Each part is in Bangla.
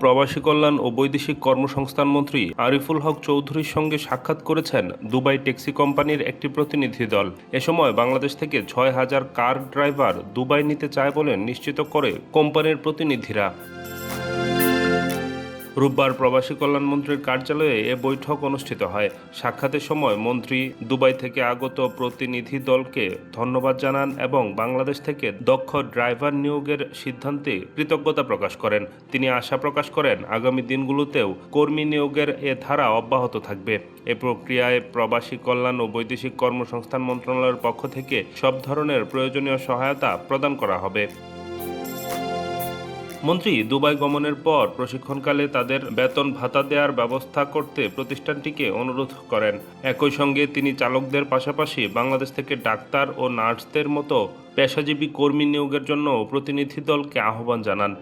প্রবাসী কল্যাণ ও বৈদেশিক কর্মসংস্থান মন্ত্রী আরিফুল হক চৌধুরীর সঙ্গে সাক্ষাৎ করেছেন দুবাই ট্যাক্সি কোম্পানির একটি প্রতিনিধি দল। এ সময় বাংলাদেশ থেকে ৬,০০০ কার ড্রাইভার দুবাই নিতে চায় বলে নিশ্চিত করে কোম্পানির প্রতিনিধিরা। রোববার প্রবাসী কল্যাণ মন্ত্রীর কার্যালয়ে এ বৈঠক অনুষ্ঠিত হয়। সাক্ষাতের সময় মন্ত্রী দুবাই থেকে আগত প্রতিনিধি দলকে ধন্যবাদ জানান এবং বাংলাদেশ থেকে দক্ষ ড্রাইভার নিয়োগের সিদ্ধান্তে কৃতজ্ঞতা প্রকাশ করেন। তিনি আশা প্রকাশ করেন আগামী দিনগুলোতেও কর্মী নিয়োগের এ ধারা অব্যাহত থাকবে। এ প্রক্রিয়ায় প্রবাসী কল্যাণ ও বৈদেশিক কর্মসংস্থান মন্ত্রণালয়ের পক্ষ থেকে সব ধরনের প্রয়োজনীয় সহায়তা প্রদান করা হবে। মন্ত্রী দুবাই গমনের পর প্রশিক্ষণকালে তাদের বেতন ভাতা দেওয়ার ব্যবস্থা করতে প্রতিষ্ঠানটিকে অনুরোধ করেন। একই সঙ্গে তিনি চালকদের পাশাপাশি বাংলাদেশ থেকে ডাক্তার ও নার্সদের মতো পেশাজীবী কর্মী নিয়োগের জন্য প্রতিনিধি দলকে আহ্বান জানান।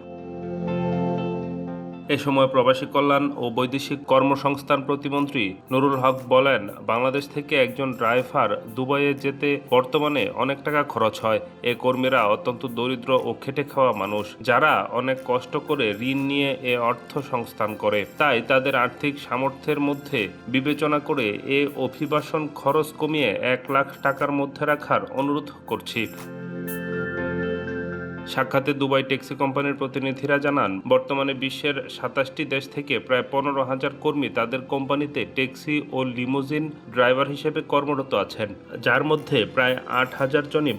এ সময় প্রবাসী কল্যাণ ও বৈদেশিক কর্মসংস্থান প্রতিমন্ত্রী নুরুল হক বলেন, বাংলাদেশ থেকে একজন ড্রাইভার দুবাইয়ে যেতে বর্তমানে অনেক টাকা খরচ হয়। এ কর্মীরা অত্যন্ত দরিদ্র ও খেটে খাওয়া মানুষ, যারা অনেক কষ্ট করে ঋণ নিয়ে এ অর্থ সংস্থান করে। তাই তাদের আর্থিক সামর্থ্যের মধ্যে বিবেচনা করে এ অভিবাসন খরচ কমিয়ে ১ লাখ টাকার মধ্যে রাখার অনুরোধ করছি। সাক্ষাতে দুবাই ট্যাক্সি কোম্পানির প্রতিনিধিরা জানান, বর্তমানে বিশ্বের ২৭টি দেশ থেকে প্রায় ১৫,০০০ কর্মী তাদের কোম্পানিতে ট্যাক্সি ও লিমুজিন ড্রাইভার হিসেবে কর্মরত আছেন, যার মধ্যে প্রায় ৮,০০০ জনই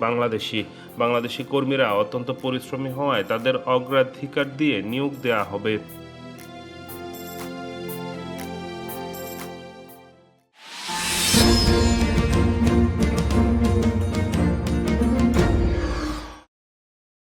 বাংলাদেশি কর্মীরা অত্যন্ত পরিশ্রমী হওয়ায় তাদের অগ্রাধিকার দিয়ে নিয়োগ দেওয়া হবে।